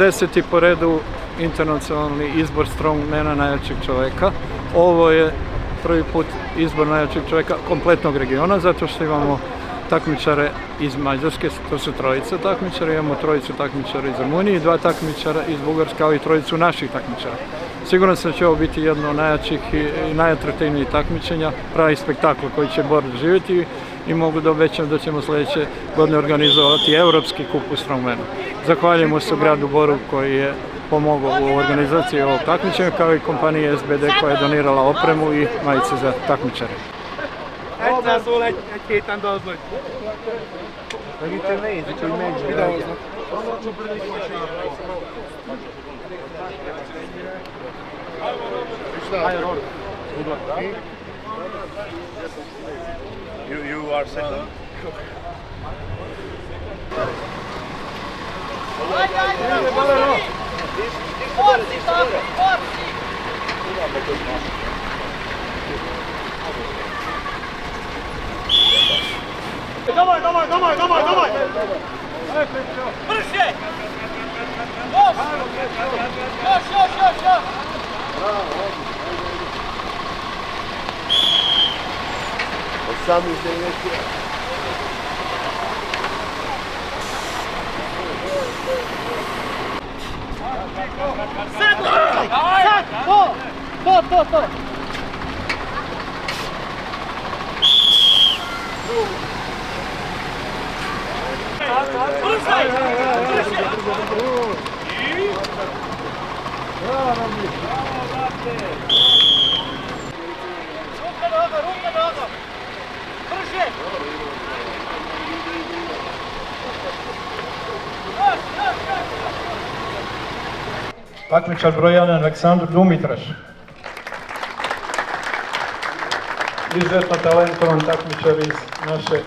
10. po redu internacionalni izbor strongmana najjačeg čovjeka. Ovo je prvi put izbor najjačeg čovjeka kompletnog regiona, zato što imamo takmičare iz Mađarske, to su trojica takmičara, imamo trojicu takmičara iz Rumunije i 2 takmičara iz Bugarske, kao i trojicu naših takmičara. Siguran sam da će ovo biti jedno od najjačih i najatraktivnijih takmičenja, pravi spektakl koji će Bor doživjeti i mogu da obećam da ćemo sljedeće godine organizovati Europski kup u strongmanu. Zahvaljujemo se gradu Boru koji je pomogao u organizaciji ovog takmičenja, kao i kompaniji SBD koja je donirala opremu i majice za takmičare. Egyszer szól, egy héten dalzol. Megütő nehéz, úgyhogy menj. Videóznak. You are second. Давай, давай, давай, давай, давай! Brže! Još! Još! Sam izdeliti. Sad! To! Ruka noga! Brže! Takmičar broj 1 Aleksandar Dumitraš. Izuzetno talentovan takmičar iz naše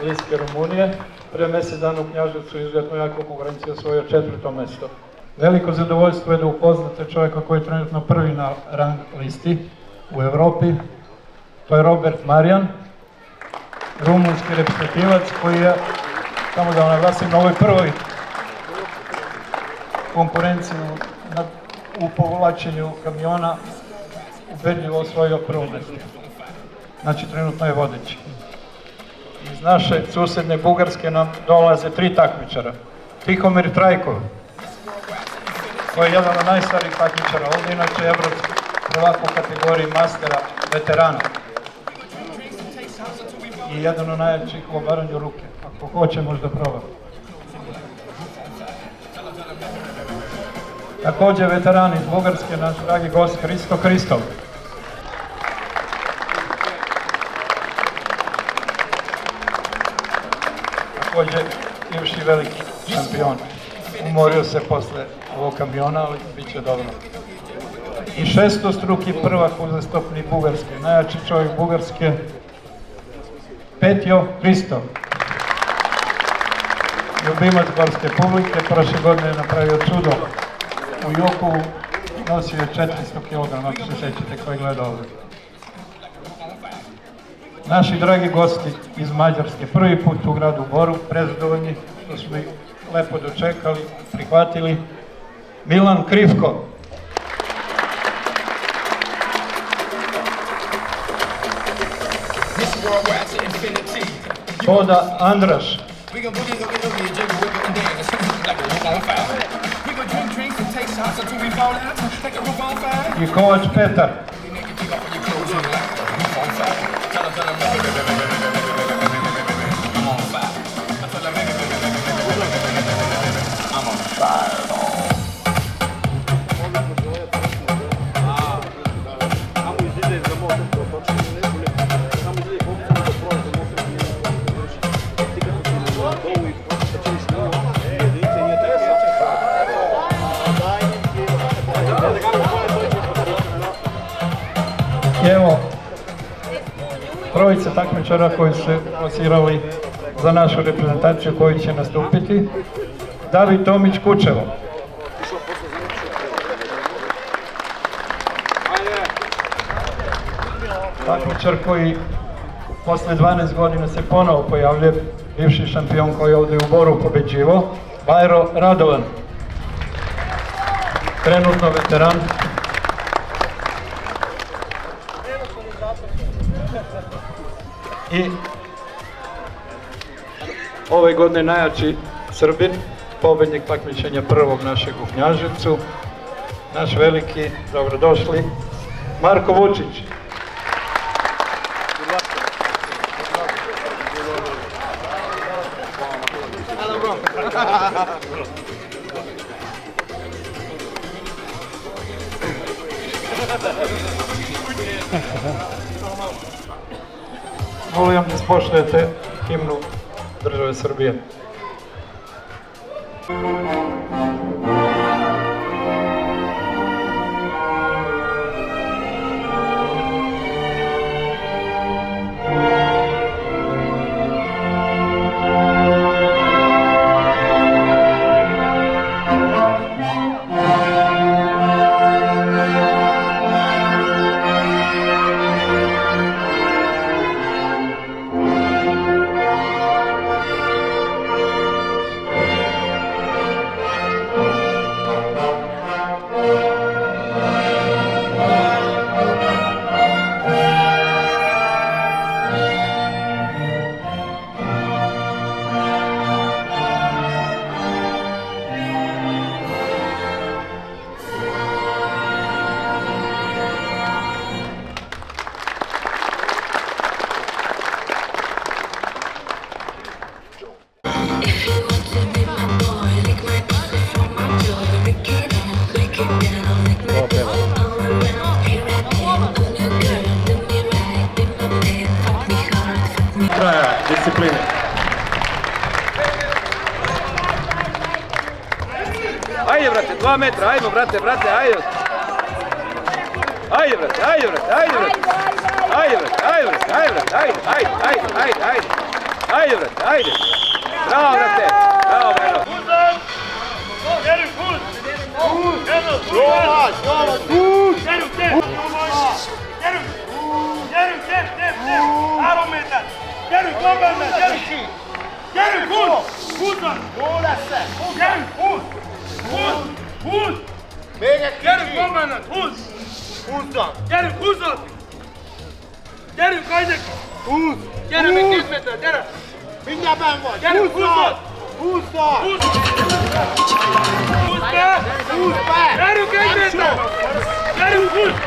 bliske Rumunije. Prije mjesec dana u Knjaževcu izuzetno jako konkurencija osvojio 4. mjesto. Veliko zadovoljstvo je da upoznate čovjeka koji je trenutno prvi na rang listi u Europi. To je Robert Marijan, rumunski reprezentativac koji je, samo da vam naglasim, na ovoj prvoj konkurenciji u povlačenju kamiona ubedljivo osvojio prvo mjesto. Znači trenutno je vodeći. Iz naše susjedne Bugarske nam dolaze 3 takmičara. Tihomir Trajkov, koji je jedan od najstarijih takmičara ovdje, inače evropski prvak u kategoriji mastera veterana. I jedan od najjačih u obaranju ruke. Ako hoće, možda proba. Također veteran iz Bugarske, naš dragi gost Hristo Hristov. Također bivši veliki šampion. Umorio se posle ovog kamiona, ali bit će dobro. I šestostruki prvak uzastopnik Bugarske, najjači čovjek Bugarske, Petjo Hristov. Ljubimac gorske publike, prošle godine je napravio čudo. U Jokovu nosio je 400 kg, ako se sjećate koji gleda ovdje. Naši dragi gosti iz Mađarske, prvi put u gradu Boru, prezadovoljni, što smo ih lepo dočekali, prihvatili. Milan Krivko. Boda Andraš. I Kovač Petar. Evo, trojice takmičara koji su plasirali za našu reprezentaciju koji će nastupiti. David Tomić Kučevo. Takmičar koji posle 12 godina se ponovo pojavljuje, bivši šampion koji je ovdje u Boru pobeđivo, Bajro Radovan. trenutno veteran. I ove godine najjači Srbin, pobjednik takmičenja prvog našeg u Knjaževcu, naš veliki, dobrodošli, Marko Vučić. Molim da ispoštujete himnu države Srbije. Discipline. Ajde, brate, 2 metra, ajmo, brate, ajde. Ajde, brate, ajde. Ajde, brate, ajde. Bravo, brate, bravo, bravo. Geri put! Mindjárt benn vagy! Gyerünk, húzzad! Húzzad! Húzz be! Húzz be! Gyerünk egy méter! Gyerünk, húzz!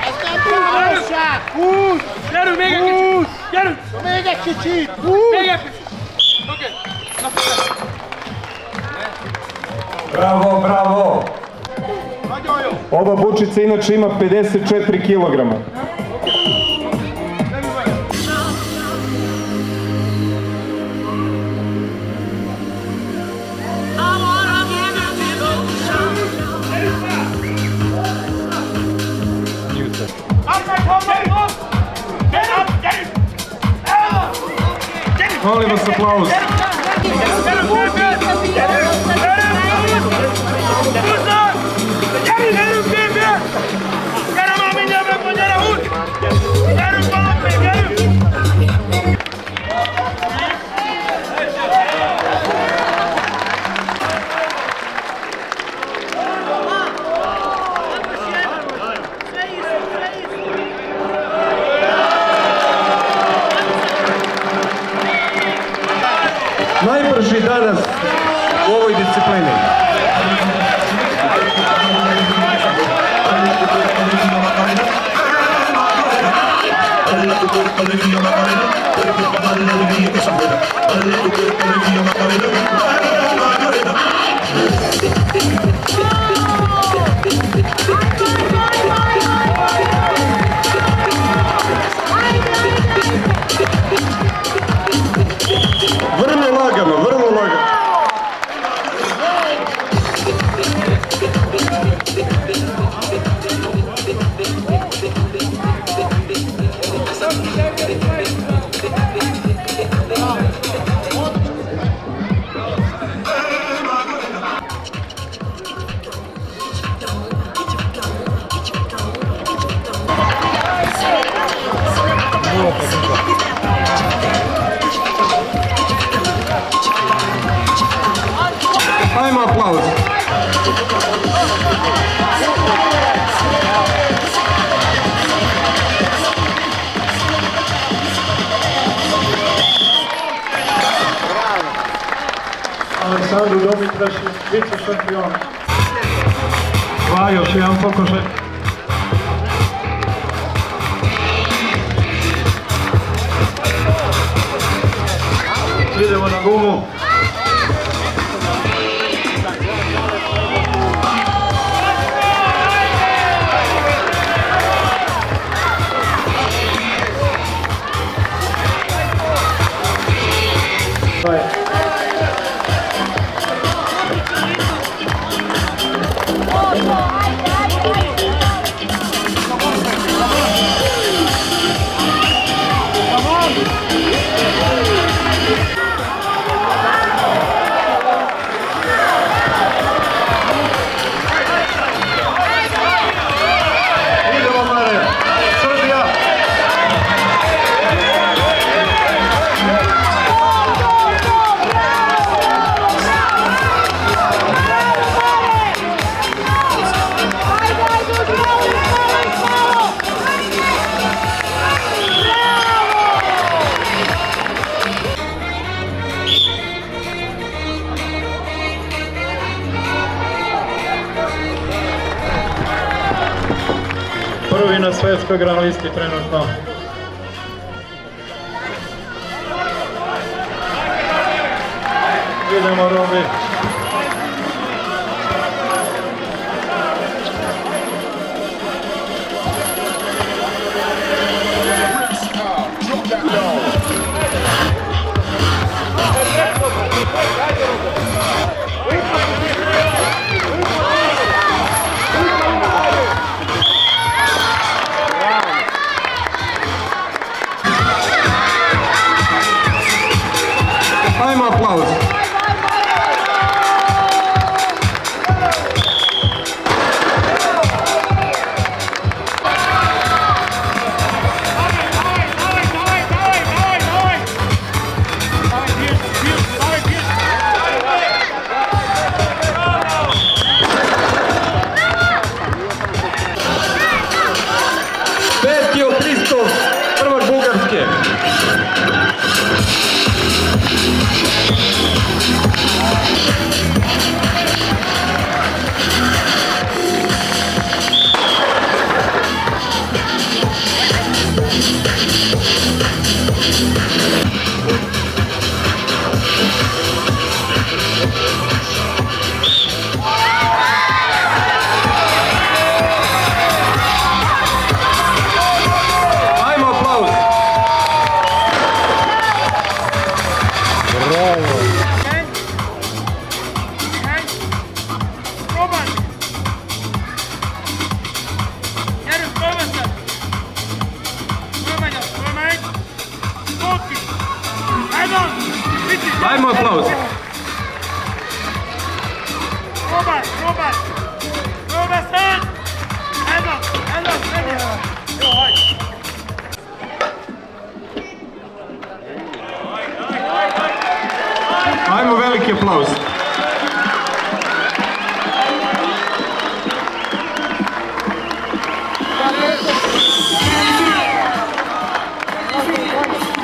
Ez nem túlvalóság! Húzz! Gyerünk, még egy kicsit! Gyerünk! Még egy kicsit! Húzz! Még egy kicsit! Oké! Bravo, bravo! Nagyon jó! Ova bučica inače ima 54 kilograma. Molim vas aplauz. Najbrži danas u ovoj disciplini. Vrlo lagano, vrlo lagano. Ajmo aplauz. Radu Domitraši, vice šampion. Dva, još jedan pokušaj. Idemo na gumu. Prvi na svetskoj rang listi trenutno. Idemo Robi. Ajmo aplauz. Petio Kristov, prvak Bugarske. Ajmo aplauz. Ajmo aplauz. Ajmo veliki aplauz.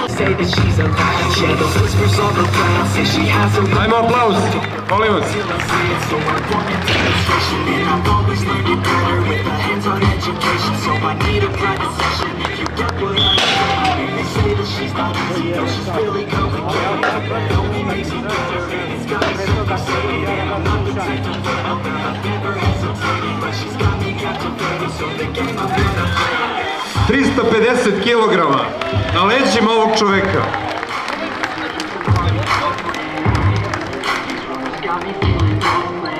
Say that she's a bad chick. Those whispers on the ground say she has a Ajmo aplauz. Molim vas. so I want a demonstration. And I've always learned it better with a hands-on education. So I need a private session if you get what I'm saying. They say that she's not easy, though she's really complicated. It only makes me better, and it's got me so fixated. And I'm not the type to fail, I've never hesitated, but she's got me captivated. So the game I'm gonna play. 350 kilograma na leđima ovog čoveka. Got me feeling lonely.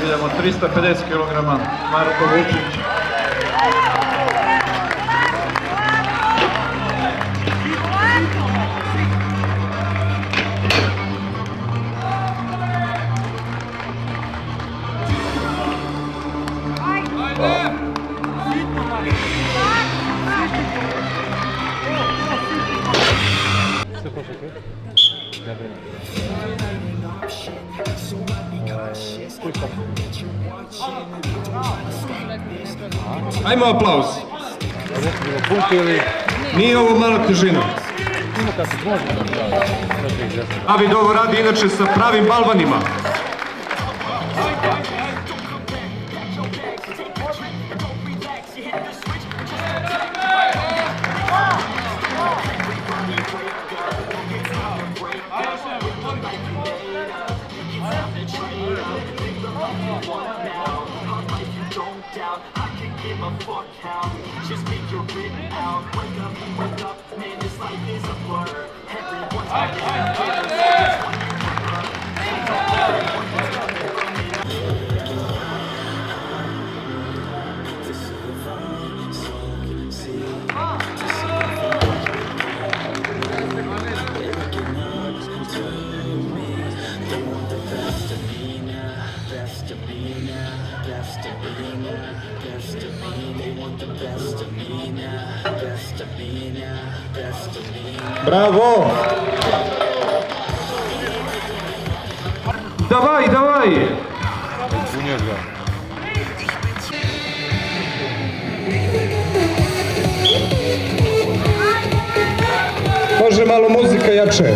pozdravljamo 350 kg Marko Vučić. Ajmo aplauz. Nije ovo mala težina. David ovo radi inače sa pravim balvanima. Bravo! Давай, давай! Može malo muzika jače.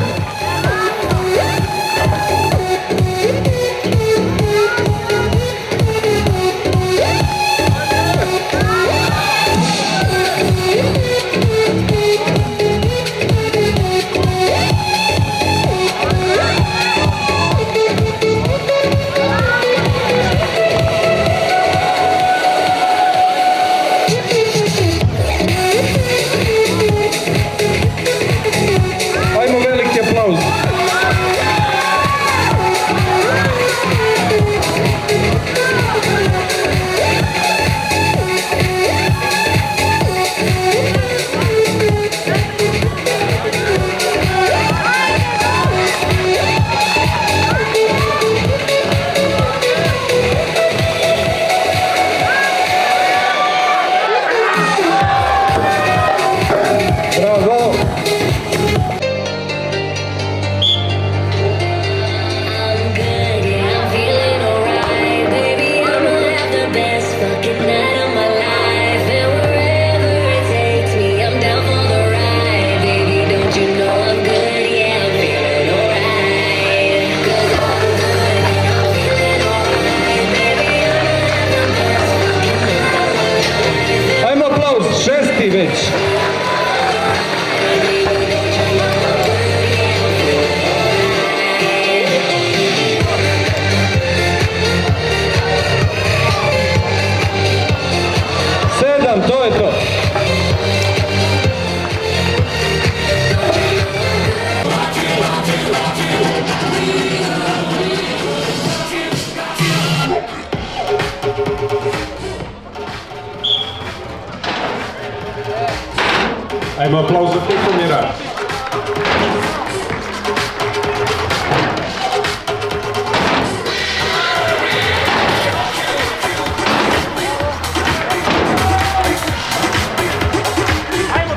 Ajmo aplauz za Titomira.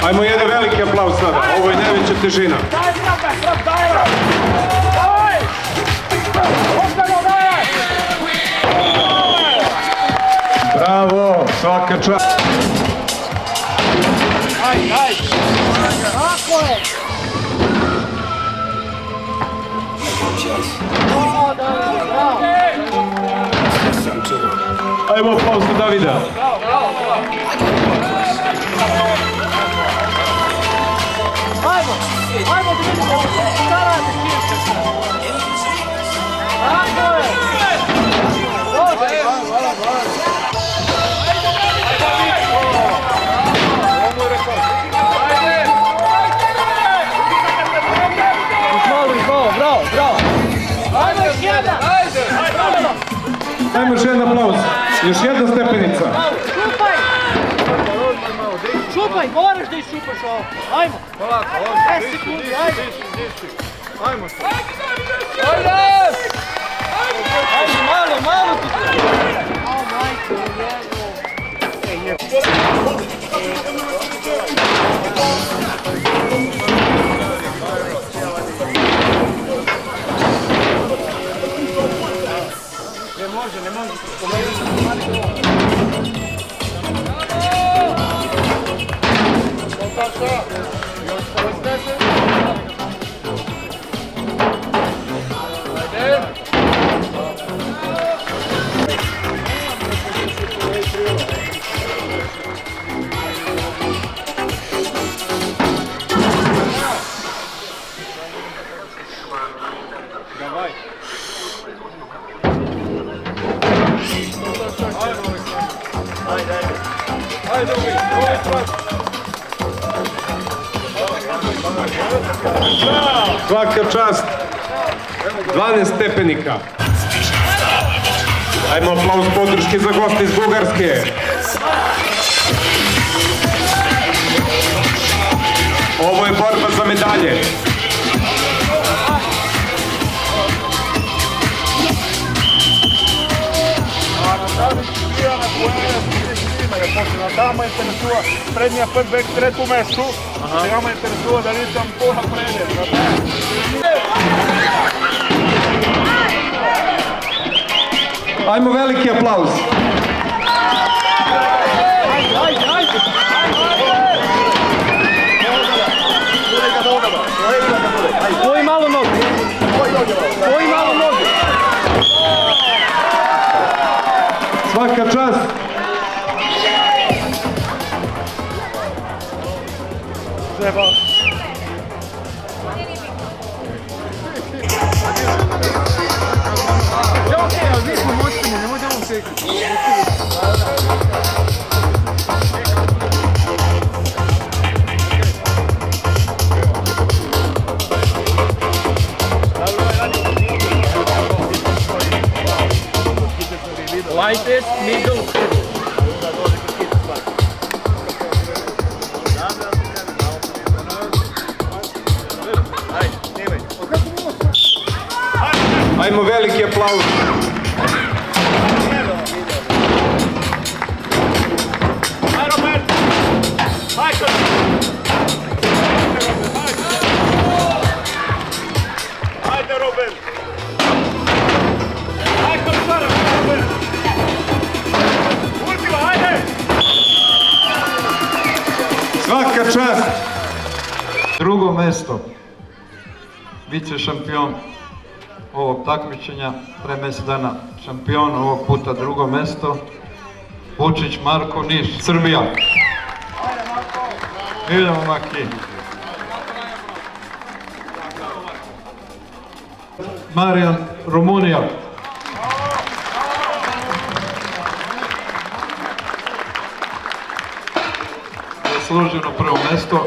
Ajmo jedan veliki aplauz sada, ovo je najveća težina. Bravo, svaka čast. Tako je! Ajmo aplauz za Davida. Ajmo da vidimo šta radi Kirče. Tako je! Bravo, bravo! Ajmo još jedan! Ajmo još jedan aplauz. Još jedna stepenica. Šupaj! Šupaj, moraš da iščupaš ovo. Ajmo. 10 sekundi, ajde. Ajmo. Ajde, malo ti. O, majko, njegov. Svaka čast. 12 stepenika. Ajmo aplauz podrške za goste iz Bugarske. Ovo je borba za medalje. Tamo je interesува предния път бех трето место, сега ме интересува дали съм по-напред. Ajmo veliki aplauz. Koji malo nogu. Svaka čast. Lightest middle. Ajmo veliki aplauz. Ajde, Robin! Svaka čast. Drugo mesto, vice šampion ovog takmičenja, pre mjesec dana šampion, ovog puta drugo mesto, Vučić Marko, Niš, Srbija. Idemo, Maki. Marijan, Rumunija. Zasluženo prvo mesto.